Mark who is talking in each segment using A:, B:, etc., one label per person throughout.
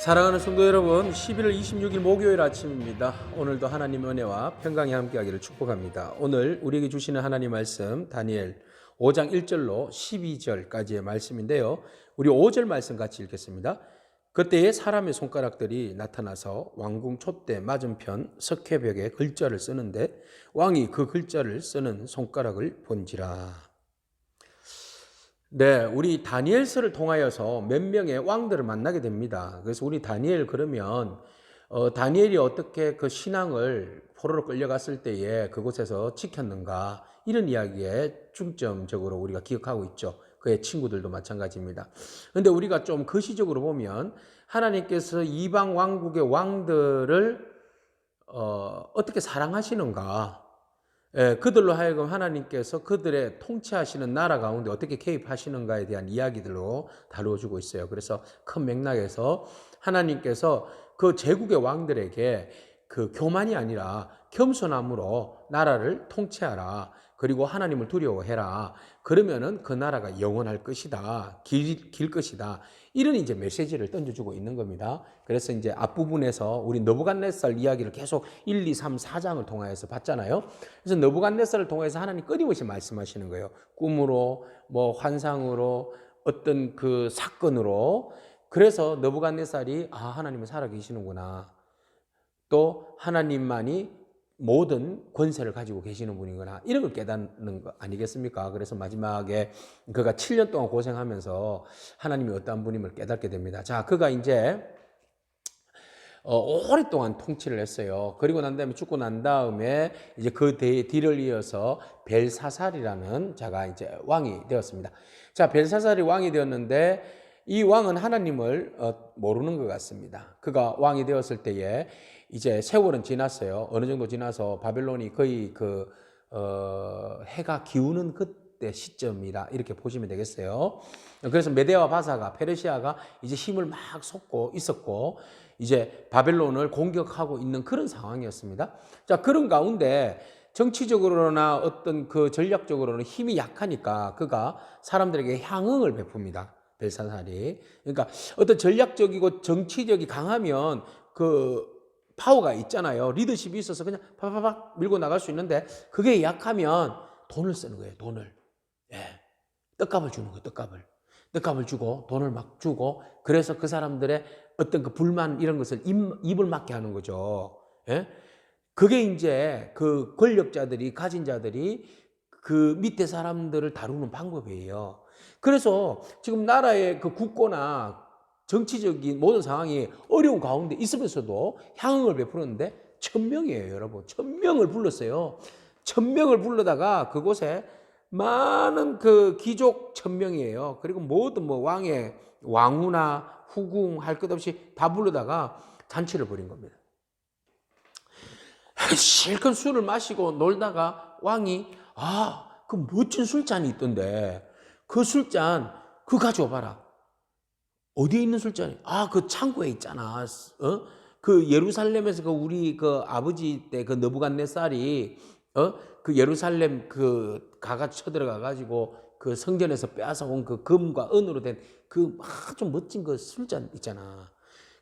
A: 사랑하는 성도 여러분, 11월 26일 목요일 아침입니다. 오늘도 하나님의 은혜와 평강이 함께하기를 축복합니다. 오늘 우리에게 주시는 하나님 말씀 다니엘 5장 1절로 12절까지의 말씀인데요. 우리 5절 말씀 같이 읽겠습니다. 그때에 사람의 손가락들이 나타나서 왕궁 촛대 맞은편 석회벽에 글자를 쓰는데 왕이 그 글자를 쓰는 손가락을 본지라. 네, 우리 다니엘서를 통하여서 몇 명의 왕들을 만나게 됩니다. 그래서 우리 다니엘 그러면 다니엘이 어떻게 그 신앙을 포로로 끌려갔을 때에 그곳에서 지켰는가, 이런 이야기에 중점적으로 우리가 기억하고 있죠. 그의 친구들도 마찬가지입니다. 그런데 우리가 좀 거시적으로 보면 하나님께서 이방 왕국의 왕들을 어떻게 사랑하시는가, 그들로 하여금 하나님께서 그들의 통치하시는 나라 가운데 어떻게 개입하시는가에 대한 이야기들로 다루어주고 있어요. 그래서 큰 맥락에서 하나님께서 그 제국의 왕들에게 그 교만이 아니라 겸손함으로 나라를 통치하라. 그리고 하나님을 두려워해라. 그러면은 그 나라가 영원할 것이다. 길 것이다. 이런 이제 메시지를 던져주고 있는 겁니다. 그래서 이제 앞부분에서 우리 느부갓네살 이야기를 계속 1, 2, 3, 4장을 통하여서 봤잖아요. 그래서 느부갓네살을 통해서 하나님 끊임없이 말씀하시는 거예요. 꿈으로, 환상으로, 어떤 그 사건으로. 그래서 느부갓네살이 하나님은 살아계시는구나. 또 하나님만이 모든 권세를 가지고 계시는 분이구나, 이런 걸 깨닫는 거 아니겠습니까? 그래서 마지막에 그가 7년 동안 고생하면서 하나님이 어떠한 분임을 깨닫게 됩니다. 자, 그가 이제 오랫동안 통치를 했어요. 그리고 난 다음에 죽고 난 다음에 이제 그 뒤를 이어서 벨사살이라는 자가 이제 왕이 되었습니다. 자, 벨사살이 왕이 되었는데 이 왕은 하나님을 모르는 것 같습니다. 그가 왕이 되었을 때에 이제 세월은 지났어요. 어느 정도 지나서 바벨론이 거의 해가 기우는 그때 시점이라 이렇게 보시면 되겠어요. 그래서 메대와 바사가, 페르시아가 이제 힘을 막 쏟고 있었고 이제 바벨론을 공격하고 있는 그런 상황이었습니다. 자, 그런 가운데 정치적으로나 어떤 그 전략적으로는 힘이 약하니까 그가 사람들에게 향응을 베풉니다. 벨사살이. 그러니까 어떤 전략적이고 정치력이 강하면 그 파워가 있잖아요. 리더십이 있어서 그냥 팍팍팍 밀고 나갈 수 있는데 그게 약하면 돈을 쓰는 거예요. 돈을. 떡값을 주는 거예요. 떡값을 주고 돈을 막 주고, 그래서 그 사람들의 어떤 그 불만 이런 것을 입을 막게 하는 거죠. 그게 이제 그 권력자들이, 가진 자들이 그 밑에 사람들을 다루는 방법이에요. 그래서 지금 나라의 그 국고나 정치적인 모든 상황이 어려운 가운데 있으면서도 향응을 베풀었는데 1000명이에요, 여러분. 1000명을 불렀어요. 1000명을 불러다가 그곳에 많은 그 귀족 1000명이에요. 그리고 모든 왕의 왕후나 후궁 할 것 없이 다 불러다가 잔치를 벌인 겁니다. 실컷 술을 마시고 놀다가 왕이 그 멋진 술잔이 있던데 그 술잔 그거 가져와봐라. 어디에 있는 술잔이? 그 창고에 있잖아. 그 예루살렘에서 그 우리 그 아버지 때 그 느부갓네살이 그 예루살렘 그 가가 쳐들어가 가지고 그 성전에서 빼앗아 온 그 금과 은으로 된 그 아주 멋진 그 술잔 있잖아.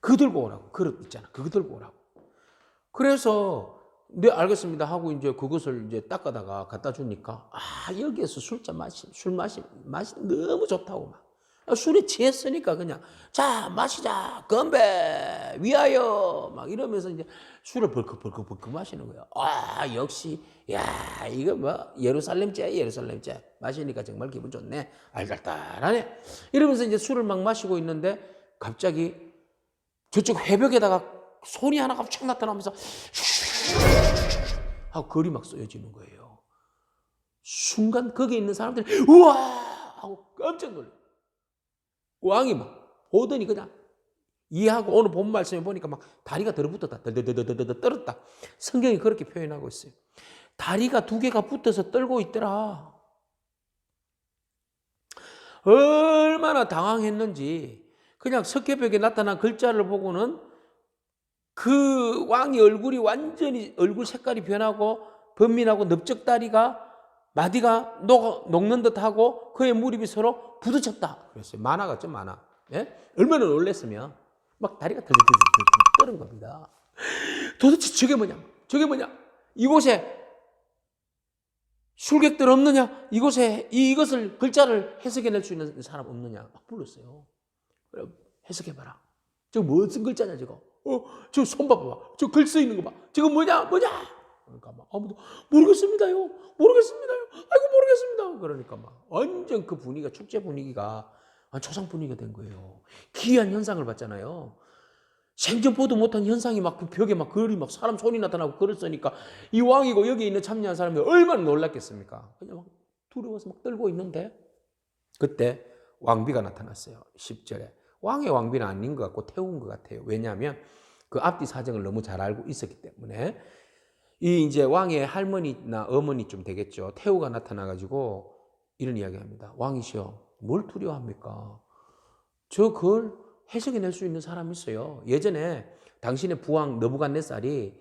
A: 그거 들고 오라고. 그릇 있잖아. 그거 들고 오라고. 그래서 네, 알겠습니다 하고 이제 그것을 이제 닦아다가 갖다 주니까 여기에서 술 맛이 너무 좋다고 막. 술에 취했으니까 그냥 자 마시자, 건배 위하여 막 이러면서 이제 술을 벌컥 마시는 거예요. 역시 이거 예루살렘째 마시니까 정말 기분 좋네, 알갈달하네, 이러면서 이제 술을 막 마시고 있는데 갑자기 저쪽 해벽에다가 손이 하나가 촥 나타나면서 하고 거리 막 쏘여지는 거예요. 순간 거기 있는 사람들이 우와 하고 깜짝 놀래요. 왕이 막 보더니 그냥 이해하고, 오늘 본 말씀에 보니까 막 다리가 들어붙었다, 떨었다. 성경이 그렇게 표현하고 있어요. 다리가 2개가 붙어서 떨고 있더라. 얼마나 당황했는지. 그냥 석회벽에 나타난 글자를 보고는 그 왕의 얼굴이 완전히 얼굴 색깔이 변하고 번민하고 넓적다리가 마디가 녹는 듯하고 그의 무릎이 서로 부딪혔다 그랬어요. 만화 같죠, 만화. 얼마나 놀랬으면. 막 다리가 덜덜덜 떠는 겁니다. 도대체 저게 뭐냐? 저게 뭐냐? 이곳에 술객들 없느냐? 이곳에 이것을 글자를 해석해낼 수 있는 사람 없느냐? 막 불렀어요. 그래, 해석해봐라. 저거 무슨 글자냐 저거? 저 손 봐봐. 저 글 써 있는 거 봐. 저거 뭐냐? 그러니까 막 아무도 모르겠습니다요. 아이고 모르겠습니다. 그러니까 막 완전 그 분위기가 축제 분위기가 초상 분위기가 된 거예요. 기이한 현상을 봤잖아요. 생전 보도 못한 현상이 막 그 벽에 막 글이 막 사람 손이 나타나고 글을 쓰니까 이 왕이고 여기 있는 참여한 사람들이 얼마나 놀랐겠습니까? 그냥 막 두려워서 막 떨고 있는데 그때 왕비가 나타났어요. 10절에. 왕의 왕비는 아닌 것 같고 태운 것 같아요. 왜냐하면 그 앞뒤 사정을 너무 잘 알고 있었기 때문에 이 이제 왕의 할머니나 어머니쯤 되겠죠. 태우가 나타나가지고 이런 이야기합니다. 왕이시여, 뭘 두려워합니까? 저 글 해석해낼 수 있는 사람이 있어요. 예전에 당신의 부왕 느부갓네살이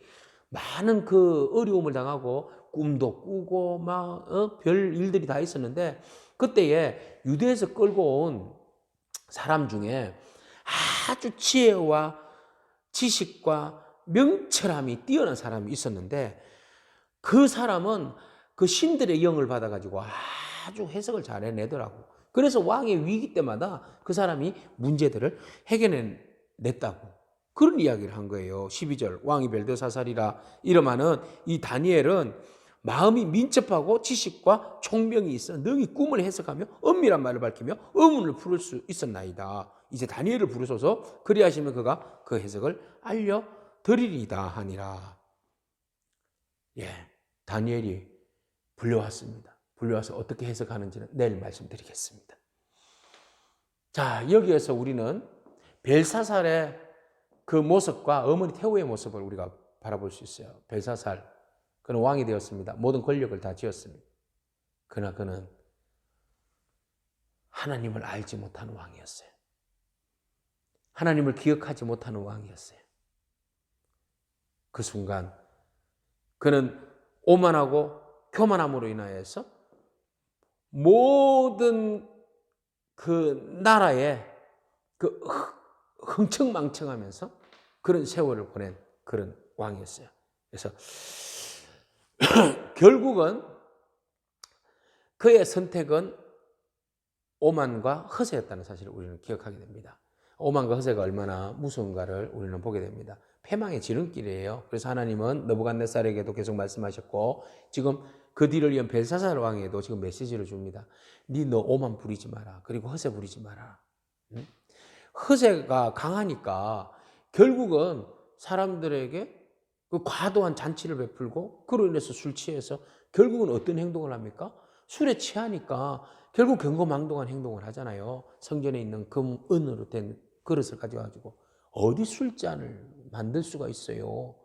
A: 많은 그 어려움을 당하고 꿈도 꾸고 막 별 일들이 다 있었는데 그때에 유대에서 끌고 온 사람 중에 아주 지혜와 지식과 명철함이 뛰어난 사람이 있었는데 그 사람은 그 신들의 영을 받아가지고 아주 해석을 잘 해내더라고. 그래서 왕의 위기 때마다 그 사람이 문제들을 해결해냈다고. 그런 이야기를 한 거예요. 12절 왕이 벨드사살이라 이름하는 이 다니엘은 마음이 민첩하고 지식과 총명이 있어 능히 꿈을 해석하며 엄밀한 말을 밝히며 의문을 풀을 수 있었나이다. 이제 다니엘을 부르소서 그리하시면 그가 그 해석을 알려드리리다 하니라. 예, 다니엘이 불려왔습니다. 불려와서 어떻게 해석하는지는 내일 말씀드리겠습니다. 자, 여기에서 우리는 벨사살의 그 모습과 어머니 태우의 모습을 우리가 바라볼 수 있어요. 벨사살, 그는 왕이 되었습니다. 모든 권력을 다 쥐었습니다. 그러나 그는 하나님을 알지 못하는 왕이었어요. 하나님을 기억하지 못하는 왕이었어요. 그 순간 그는 오만하고 교만함으로 인하여서 모든 그 나라에 그 흥청망청하면서 그런 세월을 보낸 그런 왕이었어요. 그래서 결국은 그의 선택은 오만과 허세였다는 사실을 우리는 기억하게 됩니다. 오만과 허세가 얼마나 무서운가를 우리는 보게 됩니다. 패망의 지름길이에요. 그래서 하나님은 느부갓네살에게도 계속 말씀하셨고 지금 그 뒤를 이은 벨사살 왕에도 지금 메시지를 줍니다. 너 오만 부리지 마라. 그리고 허세 부리지 마라. 허세가 강하니까 결국은 사람들에게 그 과도한 잔치를 베풀고 그로 인해서 술 취해서 결국은 어떤 행동을 합니까? 술에 취하니까 결국 경거망동한 행동을 하잖아요. 성전에 있는 금, 은으로 된 그릇을 가져가지고 어디 술잔을 만들 수가 있어요.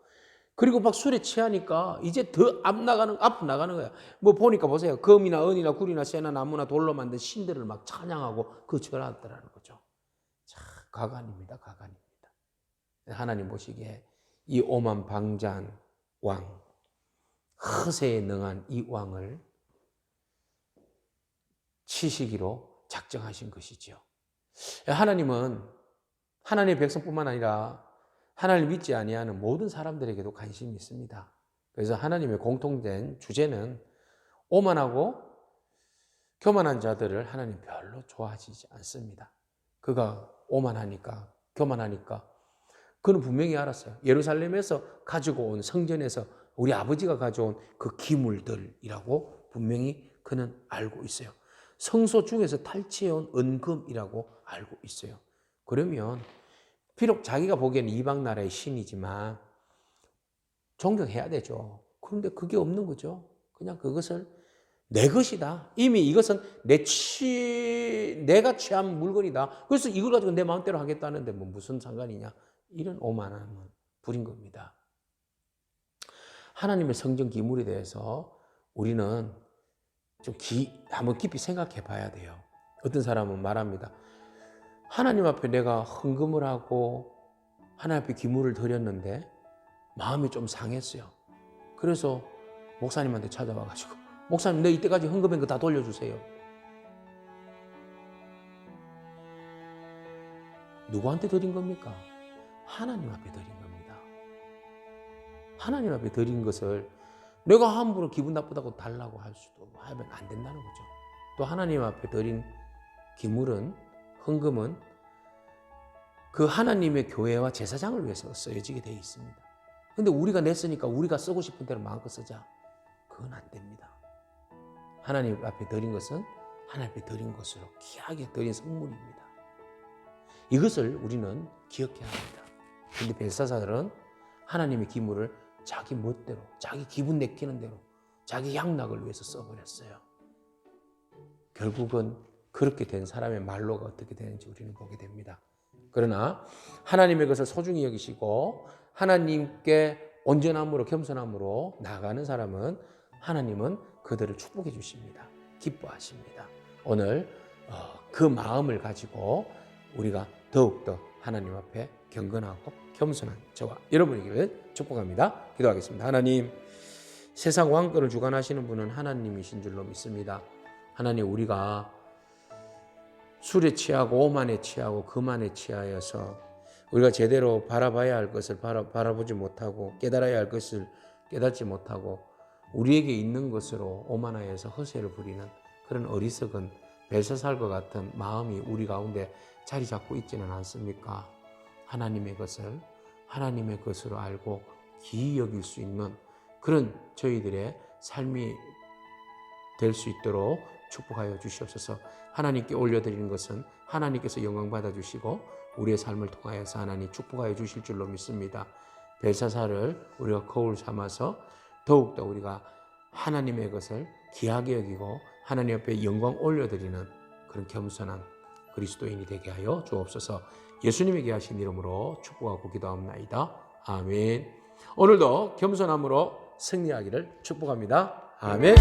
A: 그리고 막 술에 취하니까 이제 더 앞 나가는 거야. 뭐 보니까 보세요. 금이나 은이나 굴이나 쇠나 나무나 돌로 만든 신들을 막 찬양하고 그 절하더라는 거죠. 참 가관입니다. 가관입니다. 하나님 보시기에 이 오만방자한 왕, 허세에 능한 이 왕을 치시기로 작정하신 것이죠. 하나님은 하나님의 백성뿐만 아니라 하나님을 믿지 아니하는 모든 사람들에게도 관심이 있습니다. 그래서 하나님의 공통된 주제는 오만하고 교만한 자들을 하나님 별로 좋아하시지 않습니다. 그가 오만하니까 교만하니까 그는 분명히 알았어요. 예루살렘에서 가지고 온 성전에서 우리 아버지가 가져온 그 기물들이라고 분명히 그는 알고 있어요. 성소 중에서 탈취해온 은금이라고 알고 있어요. 그러면 비록 자기가 보기에는 이방 나라의 신이지만 존경해야 되죠. 그런데 그게 없는 거죠. 그냥 그것을 내 것이다. 이미 이것은 내가 취한 물건이다. 그래서 이걸 가지고 내 마음대로 하겠다는데 뭐 무슨 상관이냐. 이런 오만함은 부린 겁니다. 하나님의 성전 기물에 대해서 우리는 좀 한번 깊이 생각해 봐야 돼요. 어떤 사람은 말합니다. 하나님 앞에 내가 헌금을 하고 하나님 앞에 기물을 드렸는데 마음이 좀 상했어요. 그래서 목사님한테 찾아와가지고 목사님 내 이때까지 헌금한 거 다 돌려주세요. 누구한테 드린 겁니까? 하나님 앞에 드린 겁니다. 하나님 앞에 드린 것을 내가 함부로 기분 나쁘다고 달라고 할 수도 하면 안 된다는 거죠. 또 하나님 앞에 드린 기물은, 헌금은 그 하나님의 교회와 제사장을 위해서 쓰여지게 되어 있습니다. 근데 우리가 냈으니까 우리가 쓰고 싶은 대로 마음껏 쓰자. 그건 안 됩니다. 하나님 앞에 드린 것은 하나님 앞에 드린 것으로 귀하게 드린 선물입니다. 이것을 우리는 기억해야 합니다. 근데 벨사살은 하나님의 기물을 자기 멋대로, 자기 기분 내키는 대로, 자기 향락을 위해서 써버렸어요. 결국은 그렇게 된 사람의 말로가 어떻게 되는지 우리는 보게 됩니다. 그러나 하나님의 것을 소중히 여기시고 하나님께 온전함으로 겸손함으로 나아가는 사람은 하나님은 그들을 축복해 주십니다. 기뻐하십니다. 오늘 그 마음을 가지고 우리가 더욱더 하나님 앞에 경건하고 겸손한 저와 여러분에게 축복합니다. 기도하겠습니다. 하나님, 세상 왕권을 주관하시는 분은 하나님이신 줄로 믿습니다. 하나님, 우리가 술에 취하고 오만에 취하고 금안에 취하여서 우리가 제대로 바라봐야 할 것을 바라보지 못하고 깨달아야 할 것을 깨닫지 못하고 우리에게 있는 것으로 오만하여서 허세를 부리는 그런 어리석은 벨사살과 같은 마음이 우리 가운데 자리 잡고 있지는 않습니까? 하나님의 것을 하나님의 것으로 알고 기이 여길 수 있는 그런 저희들의 삶이 될 수 있도록 축복하여 주시옵소서. 하나님께 올려드리는 것은 하나님께서 영광 받아주시고 우리의 삶을 통하여서 하나님 축복하여 주실 줄로 믿습니다. 벨사살을 우리가 거울 삼아서 더욱더 우리가 하나님의 것을 귀하게 여기고 하나님 앞에 영광 올려드리는 그런 겸손한 그리스도인이 되게 하여 주옵소서. 예수님에게 하신 이름으로 축복하고 기도합나이다. 아멘. 오늘도 겸손함으로 승리하기를 축복합니다. 아멘.